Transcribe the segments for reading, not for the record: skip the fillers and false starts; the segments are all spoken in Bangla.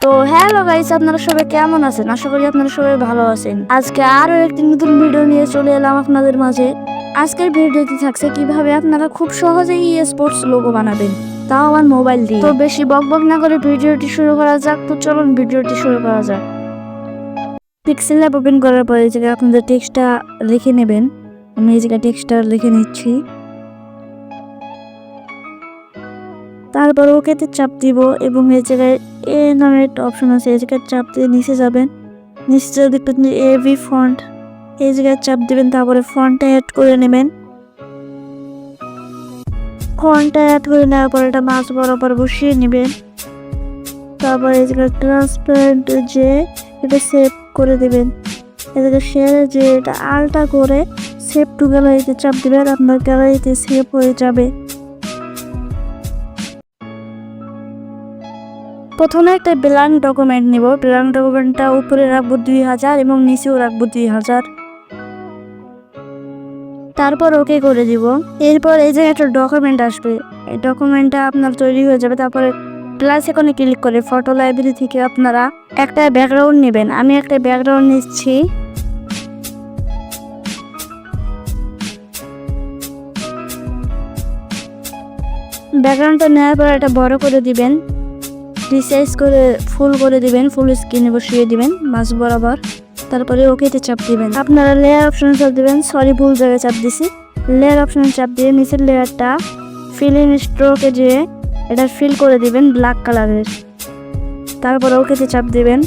তো হ্যালো গাইস, আপনারা সবাই কেমন আছেন? আশা করি আপনারা সবাই ভালো আছেন। আজকে আরো একটি নতুন ভিডিও নিয়ে চলে এলাম আপনাদের মাঝে। আজকের ভিডিওটি থাকছে কিভাবে আপনারা খুব সহজেই স্পোর্টস লোগো বানাবেন, তাও আমার মোবাইল দিয়ে। তো বেশি বকবক না করে ভিডিওটি শুরু করা যাক। তো চলুন ভিডিওটি শুরু করা যাক। পিক্সেল অ্যাপ ওপেন করার পরে এই জায়গায় আপনাদের টেক্সটটা লিখে নেবেন। আমি এই জায়গায় টেক্সটটা লিখে নিচ্ছি। তারপর ওকেতে চাপ দিব এবং এই জায়গায় এ নামের একটা অপশন আছে, এই জায়গায় চাপ দিয়ে নিচে যাবেন। নিচে দেখবেন যে এভি ফন্ট, এই জায়গায় চাপ দিবেন। তারপরে ফন্টটা অ্যাড করে নেবেন। ফন্টটা অ্যাড করে নেওয়ার পর এটা মাঝ বরাবর বসিয়ে নেবেন। তারপর এই জায়গায় ট্রান্সপারেন্ট যে এটা সেভ করে দিবেন। এই জায়গায় শেয়ারে যে এটা আলটা করে সেভ টু গ্যালারিতে চাপ দিবেন, আপনার গ্যালারিতে সেভ হয়ে যাবে। প্রথমে একটা ব্ল্যাঙ্ক ডকুমেন্ট নিব। ব্ল্যাঙ্ক ডকুমেন্টটা উপরে রাখবো 2000 এবং নিচেও রাখবো 2000। তারপর ওকে করে দিব। এরপর এই যে একটা ডকুমেন্ট আসবে, এই ডকুমেন্টটা আপনার তৈরি হয়ে যাবে। তারপরে প্লাস এখানে ক্লিক করে ফটো লাইব্রেরি থেকে আপনারা একটা ব্যাকগ্রাউন্ড নেবেন। আমি একটা ব্যাকগ্রাউন্ড নিচ্ছি। ব্যাকগ্রাউন্ডটা নেওয়ার পর এটা বড় করে দিবেন, রিসাইজ করে ফুল করে দিবেন, ফুল স্ক্রিনে বসিয়ে দিবেন মাঝ বরাবর। তারপরে ওকেতে চাপ দিবেন। আপনারা লেয়ার অপশনে চাপ দিবেন। সরি, ভুল জায়গায় চাপ দিছি। লেয়ার অপশনে চাপ দিয়ে নিচের লেয়ারটা ফিল ইন স্ট্রোকে যেয়ে এটা ফিল করে দিবেন ব্ল্যাক কালারের। তারপর ওকেতে চাপ দিবেন।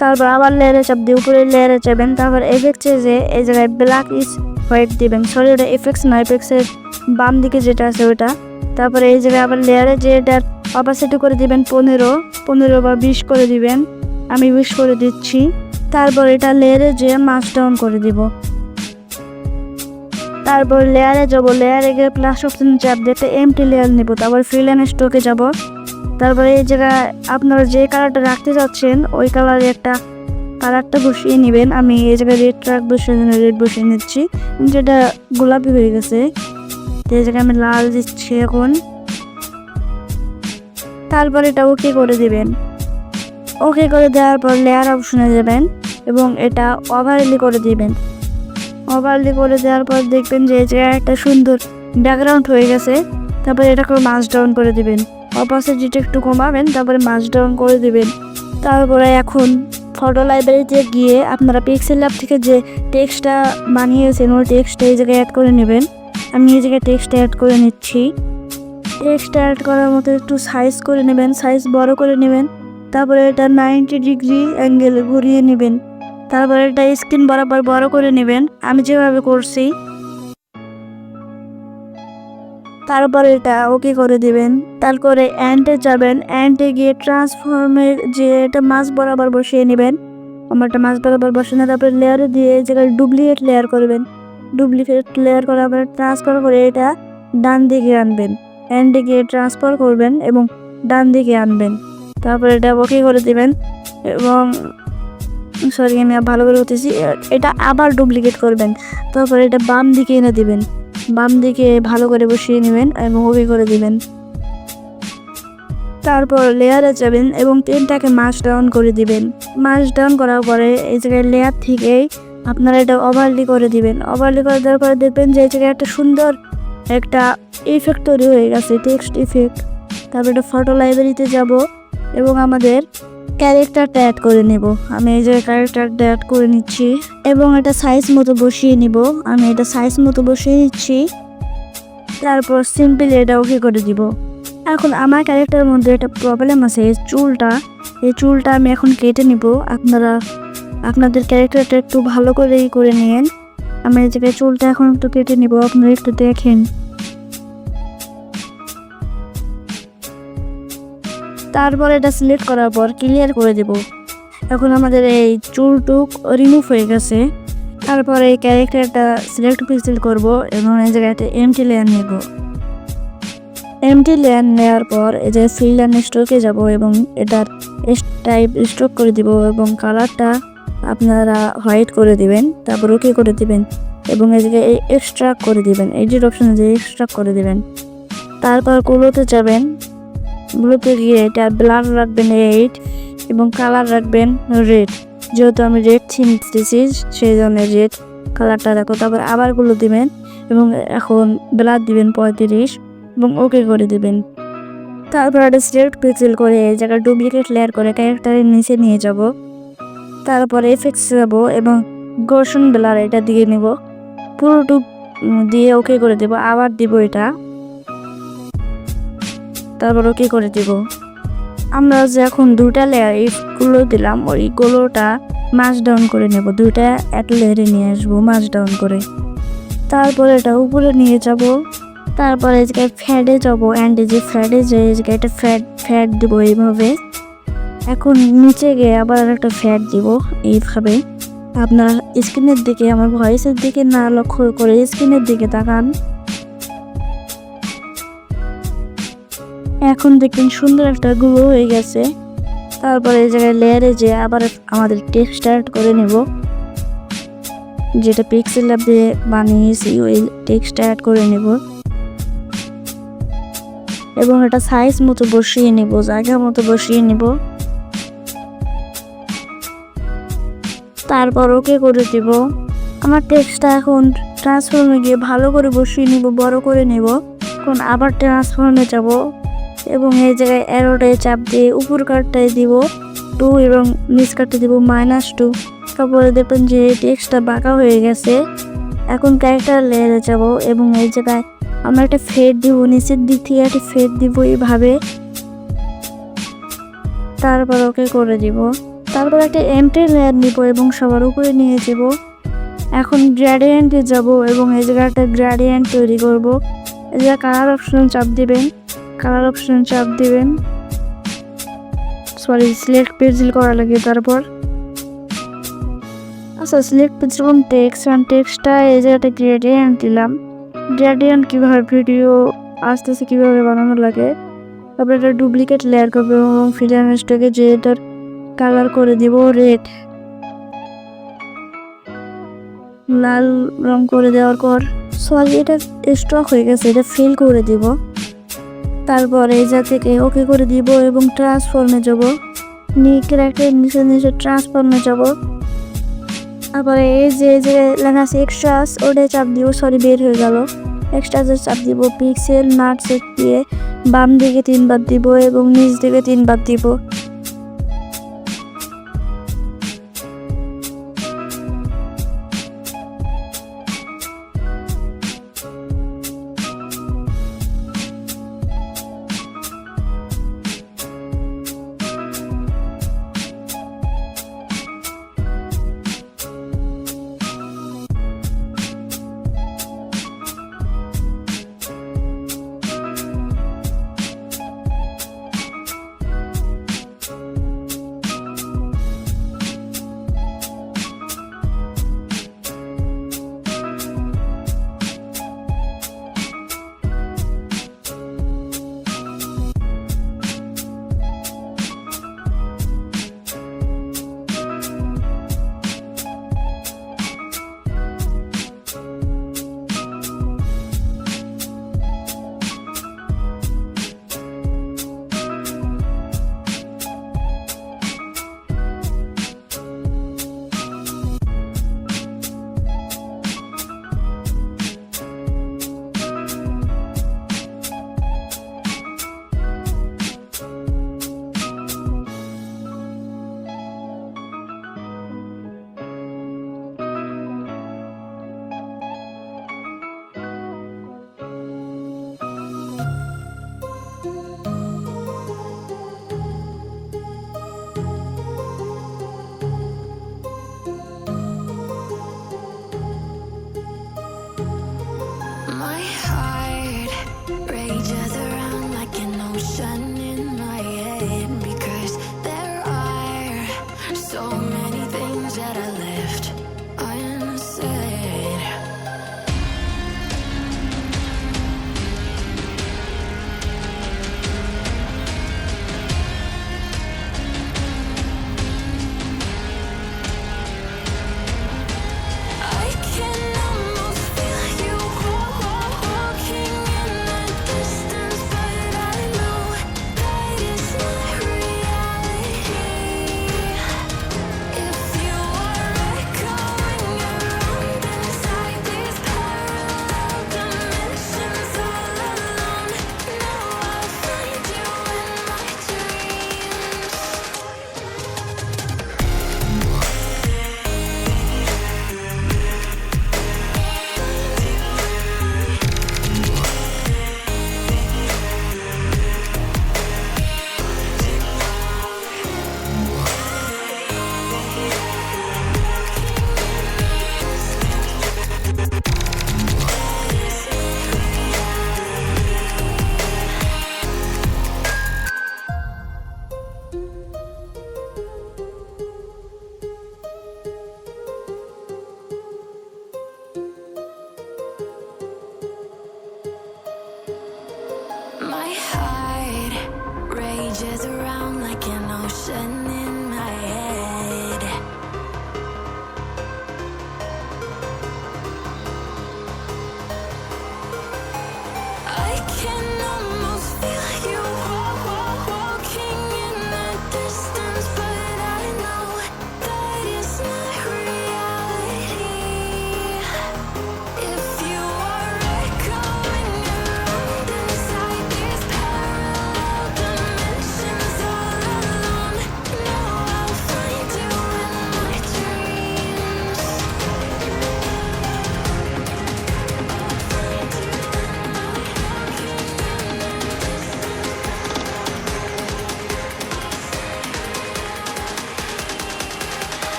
তারপর আবার লেয়ারে চাপ দিয়ে উপরে লেয়ারে যাবেন। তারপর এফেক্টসে যে এই জায়গায় ব্ল্যাক ইজ হোয়াইট দিবেন। সরি, ওটা এফেক্টস না, এফেক্টসের বাম দিকে যেটা আছে ওটা। তারপরে এই জায়গায় আবার লেয়ারে যে এটার অপাসিটি করে দিবেন 15 বা 20 করে দিবেন। আমি 20 করে দিচ্ছি। তারপর এটা লেয়ারে যে মাস ডাউন করে দিব। তারপর লেয়ারে যাব, লেয়ারে গিয়ে প্লাস অপশন চাপ দিয়ে এমটি লেয়ার নেব। তারপর ফিল এন্ড স্ট্রোকে যাব। তারপরে এই জায়গায় আপনারা যে কালারটা রাখতে চাচ্ছেন ওই কালারে একটা কালারটা বসিয়ে নেবেন। আমি এই জায়গায় রেড ট্রাক বসিয়ে রেড বসিয়ে নিচ্ছি, যেটা গোলাপি হয়ে গেছে। তো এই জায়গায় আমি লাল দিচ্ছি এখন। তারপর এটা ওকে করে দিবেন। ওকে করে দেওয়ার পর লেয়ার অপশনে যাবেন এবং এটা ওভারলি করে দিবেন। ওভারলি করে দেওয়ার পর দেখবেন যে এই জায়গায় একটা সুন্দর ব্যাকগ্রাউন্ড হয়ে গেছে। তারপরে এটাকে মাস ডাউন করে দিবেন, অপাসিটিটা একটু কমাবেন, তারপরে মাস ডাউন করে দিবেন। তারপরে এখন ফটো লাইব্রেরিতে গিয়ে আপনারা পিক্সেল ল্যাব থেকে যে টেক্সটটা বানিয়েছেন ওই টেক্সটটা এই জায়গায় অ্যাড করে নেবেন। আমি এই জায়গায় টেক্সটটা অ্যাড করে নিচ্ছি। টেক্সট অ্যাড করার মতো একটু সাইজ করে নেবেন, সাইজ বড় করে নেবেন। তারপরে এটা 90 ডিগ্রি অ্যাঙ্গেলে ঘুরিয়ে নেবেন। তারপরে এটা স্ক্রিন বরাবর বড় করে নেবেন, আমি যেভাবে করছি। তারপরে এটা ওকে করে দিবেন। তারপরে অ্যান্ডে যাবেন, অ্যান্ডে গিয়ে ট্রান্সফর্মের যে এটা মাছ বরাবর বসিয়ে নেবেন। আমারটা মাছ বরাবর বসানো। তারপরে লেয়ারে দিয়ে এই জায়গায় ডুপ্লিকেট লেয়ার করবেন। ডুপ্লিকেট লেয়ার করার পরে ট্রান্সফার করে এটা ডান দিকে আনবেন। অ্যান্ডে গিয়ে ট্রান্সফার করবেন এবং ডান দিকে আনবেন। তারপরে এটা ওকে করে দিবেন এবং সরি আমি ভালো করে বলতেছি, এটা আবার ডুপ্লিকেট করবেন। তারপরে এটা বাম দিকে এনে দিবেন, বাম দিকে ভালো করে বসিয়ে নেবেন এবং ওকে করে দিবেন। তারপর লেয়ারে যাবেন এবং পেনটাকে মাস ডাউন করে দিবেন। মাস ডাউন করার পরে এই জায়গায় লেয়ার থেকেই আপনারা এটা ওভারলি করে দিবেন। ওভারলি করে দেওয়ার পরে দেখবেন যে এই জায়গায় একটা সুন্দর একটা ইফেক্ট তৈরি হয়ে গেছে, টেক্সট ইফেক্ট। তারপর এটা ফটো লাইব্রেরিতে যাব এবং আমাদের ক্যারেক্টারটা অ্যাড করে নেব। আমি এই জায়গায় ক্যারেক্টারটা অ্যাড করে নিচ্ছি এবং এটা সাইজ মতো বসিয়ে নিব। আমি এটা সাইজ মতো বসিয়ে নিচ্ছি। তারপর সিম্পলি এটা ওকে করে দিব। এখন আমার ক্যারেক্টারের মধ্যে একটা প্রবলেম আছে, এই চুলটা আমি এখন কেটে নিব। আপনারা আপনাদের ক্যারেক্টারটা একটু ভালো করেই করে নিন। আমি এই জায়গায় চুলটা এখন একটু কেটে নিব, আপনারা একটু দেখেন। তারপর এটা সিলেক্ট করার পর ক্লিয়ার করে দেব। এখন আমাদের এই চুলটুক রিমুভ হয়ে গেছে। তারপর এই ক্যারেক্টারটা সিলেক্ট পিক্সেল করব এবং এই জায়গাতে এমটি লেয়ার নেব। এমটি লেয়ার নেওয়ার পর এই যে ফিল অ্যান্ড স্ট্রোকে যাব এবং এটার টাইপ স্ট্রোক করে দিব এবং কালারটা আপনারা হোয়াইট করে দিবেন। তারপর ওকে করে দিবেন এবং এই জায়গায় এক্সট্রাক্ট করে দিবেন, এডিট অপশনে যে এক্সট্রাক্ট করে দিবেন। তারপর গুলোতে যাবেন, গুলোতে গিয়ে এটা ব্লার রাখবেন 8 এবং কালার রাখবেন রেড, যেহেতু আমি রেড থিম দিতেছি সেই জন্য রেড কালারটা রাখো। তারপর আবার গুলো দিবেন এবং এখন ব্লাড দিবেন 35 এবং ওকে করে দিবেন। তারপর একটা সিলেক্ট পিক্সেল করে এই জায়গায় ডুপ্লিকেট লেয়ার করে ক্যারেক্টারের নিচে নিয়ে যাব। তারপরে এফেক্টস যাব এবং গোশন ব্লার এটা দিয়ে নিব, পুরোটুক দিয়ে ওকে করে দেব। আবার দিব এটা, তারপর ওকে করে দিব। আমরা যে এখন দুটা লেয়ার এইগুলো দিলাম, ওই গুলোটা মাস ডাউন করে নেব, দুইটা এক লেয়ারে নিয়ে আসবো মাস ডাউন করে। তারপরে এটা উপরে নিয়ে যাব। তারপরে এই জায়গায় ফ্যাডে যাবো, অ্যান্ড যে ফ্যাডে যে জায়গায় এটা ফ্যাড দিব এইভাবে। এখন নিচে গিয়ে আবার একটা ফ্যাড দিব এইভাবে। আপনার স্ক্রিনের দিকে, আমার ভয়েসের দিকে না লক্ষ্য করে স্ক্রিনের দিকে তাকান। এখন দেখবেন সুন্দর একটা গ্লো হয়ে গেছে। তারপরে এই জায়গায় লেয়ারে যে আবার আমাদের টেক্সট অ্যাড করে নেব, যেটা পিক্সেল ল্যাব দিয়ে বানিয়েছি ওই টেক্সট অ্যাড করে নেব এবং এটা সাইজ মতো বসিয়ে নেব, জায়গা মতো বসিয়ে নেব। তারপর ওকে করে দিব। আমার টেক্সটটা এখন ট্রান্সফর্মে গিয়ে ভালো করে বসিয়ে নিব, বড় করে নেব। এখন আবার ট্রান্সফর্মে যাব এবং এই জায়গায় অ্যারোটায় চাপ দিয়ে উপর কাটটায় দিব 2 এবং নিচ কাটতে দিব -2। তারপরে দেখবেন যে টেক্সটটা বাঁকা হয়ে গেছে। এখন ক্যারেক্টার লেয়ারে যাব এবং এই জায়গায় আমরা একটা ফেড দিব, নিচের দিক থেকে একটা ফেড দিব এইভাবে। তারপর ওকে করে দিব। তারপর একটা এমটি লেয়ার নিব এবং সবার উপরে নিয়ে যাব। এখন গ্রেডিয়েন্টে যাব এবং এই জায়গায় একটা গ্রেডিয়েন্ট তৈরি করব। এই জায়গায় কালার অপশন চাপ দিবেন, কালার অপশন চাপ দিবেন, সরি সিলেক্ট পেন্সিল করা লাগে। তারপর আচ্ছা সিলেক্ট পেন্সিল এবং টেক্সটটা এই জায়গাটা গ্রেডিয়েন্ট দিলাম। গ্রেডিয়েন্ট কীভাবে ভিডিও আসতেছে কীভাবে বানানো লাগে। তারপরে এটা ডুপ্লিকেট লেয়ার করবো এবং ফিলামেন্টটাকে যে এটার কালার করে দিব রেড, লাল রং করে দেওয়ার পর সরি এটা স্টক হয়ে গেছে, এটা ফিল করে দিব। তারপরে এই জায়গা থেকে ওকে করে দিব এবং ট্রান্সফর্মে যাব, ক্যারেক্টার নিচে নিচে ট্রান্সফর্মে যাব। তারপরে এই যে লেখা আছে এক্সট্রাস, ওটাই চাপ দিব, সরি বের হয়ে গেল। এক্সট্রাসে চাপ দিব, পিক্সেল নাটস দিয়ে বাম দিকে 3 বার দিব এবং নিচ দিকে 3 বার দিব।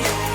me.